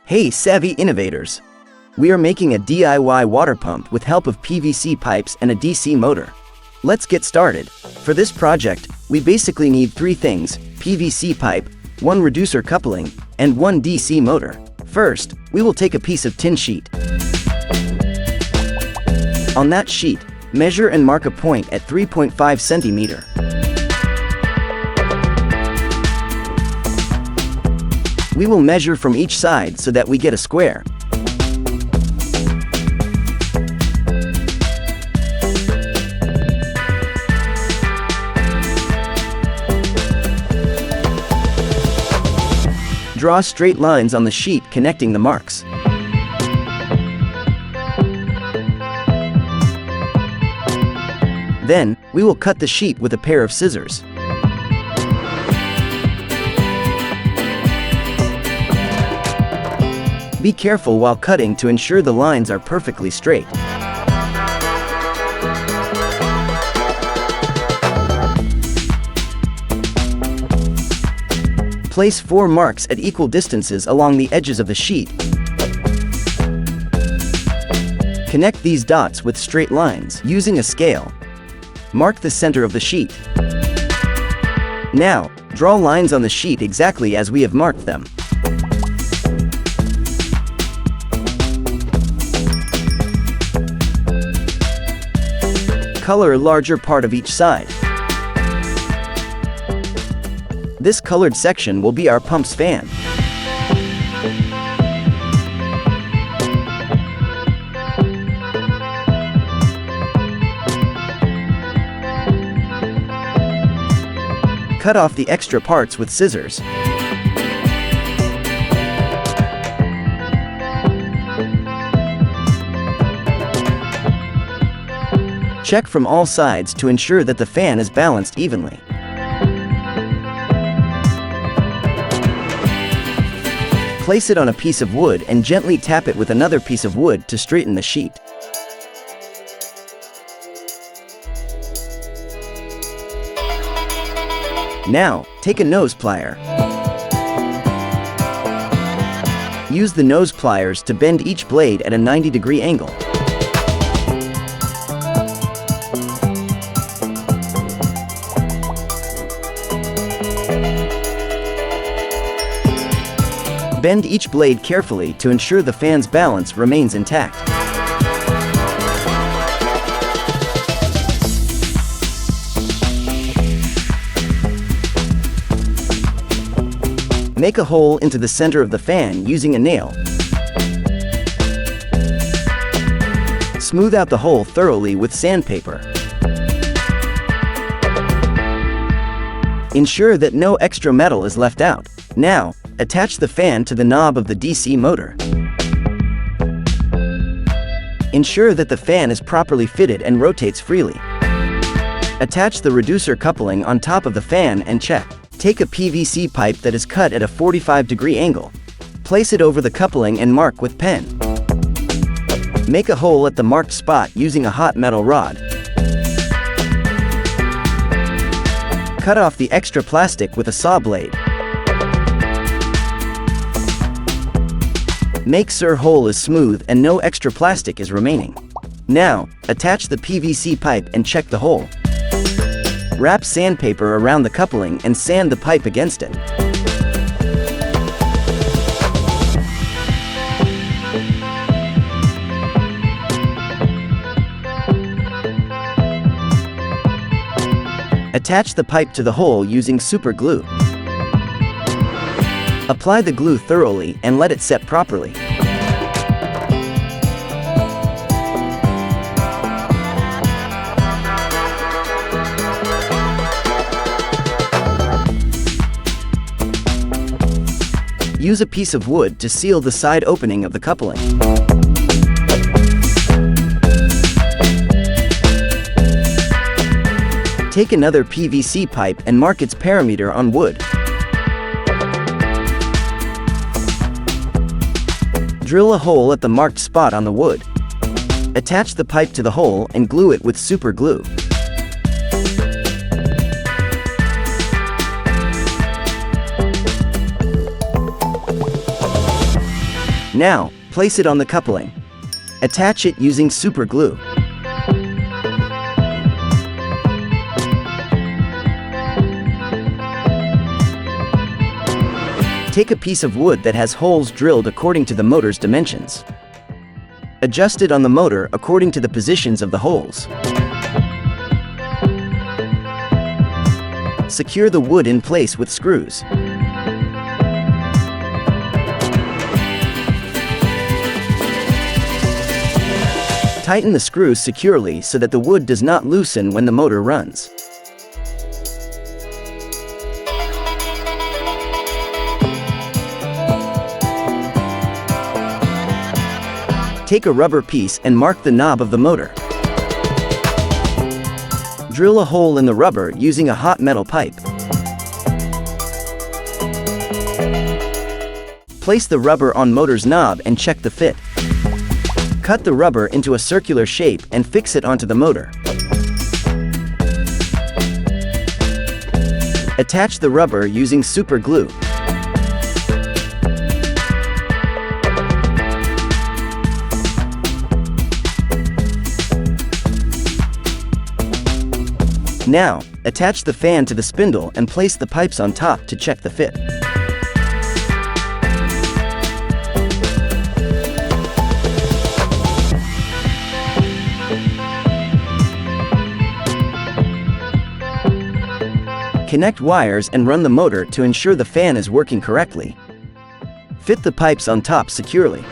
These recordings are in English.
Hey savvy innovators! We are making a DIY water pump with help of PVC pipes and a DC motor. Let's get started. For this project, we basically need 3 things: PVC pipe, 1 reducer coupling, and 1 DC motor. First, we will take a piece of tin sheet. On that sheet, measure and mark a point at 3.5 centimeter. We will measure from each side so that we get a square. Draw straight lines on the sheet connecting the marks. Then, we will cut the sheet with a pair of scissors. Be careful while cutting to ensure the lines are perfectly straight. Place 4 marks at equal distances along the edges of the sheet. Connect these dots with straight lines using a scale. Mark the center of the sheet. Now, draw lines on the sheet exactly as we have marked them. Color a larger part of each side. This colored section will be our pump's fan. Cut off the extra parts with scissors. Check from all sides to ensure that the fan is balanced evenly. Place it on a piece of wood and gently tap it with another piece of wood to straighten the sheet. Now, take a nose plier. Use the nose pliers to bend each blade at a 90-degree angle. Bend each blade carefully to ensure the fan's balance remains intact. Make a hole into the center of the fan using a nail. Smooth out the hole thoroughly with sandpaper. Ensure that no extra metal is left out. Now, attach the fan to the knob of the DC motor. Ensure that the fan is properly fitted and rotates freely. Attach the reducer coupling on top of the fan and check. Take a PVC pipe that is cut at a 45-degree angle. Place it over the coupling and mark with pen. Make a hole at the marked spot using a hot metal rod. Cut off the extra plastic with a saw blade. Make sure hole is smooth and no extra plastic is remaining. Now, attach the PVC pipe and check the hole. Wrap sandpaper around the coupling and sand the pipe against it. Attach the pipe to the hole using super glue. Apply the glue thoroughly and let it set properly. Use a piece of wood to seal the side opening of the coupling. Take another PVC pipe and mark its perimeter on wood. Drill a hole at the marked spot on the wood. Attach the pipe to the hole and glue it with super glue. Now, place it on the coupling. Attach it using super glue. Take a piece of wood that has holes drilled according to the motor's dimensions. Adjust it on the motor according to the positions of the holes. Secure the wood in place with screws. Tighten the screws securely so that the wood does not loosen when the motor runs. Take a rubber piece and mark the knob of the motor. Drill a hole in the rubber using a hot metal pipe. Place the rubber on motor's knob and check the fit. Cut the rubber into a circular shape and fix it onto the motor. Attach the rubber using super glue. Now, attach the fan to the spindle and place the pipes on top to check the fit. Connect wires and run the motor to ensure the fan is working correctly. Fit the pipes on top securely.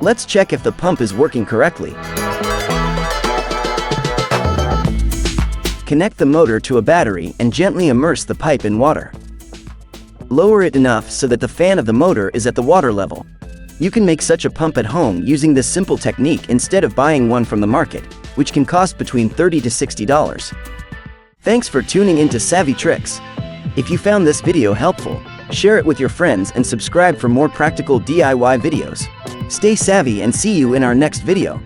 Let's check if the pump is working correctly. Connect the motor to a battery and gently immerse the pipe in water. Lower it enough so that the fan of the motor is at the water level. You can make such a pump at home using this simple technique instead of buying one from the market, which can cost between $30 to $60. Thanks for tuning into Savvy Tricks. If you found this video helpful, share it with your friends and subscribe for more practical DIY videos. Stay savvy and see you in our next video.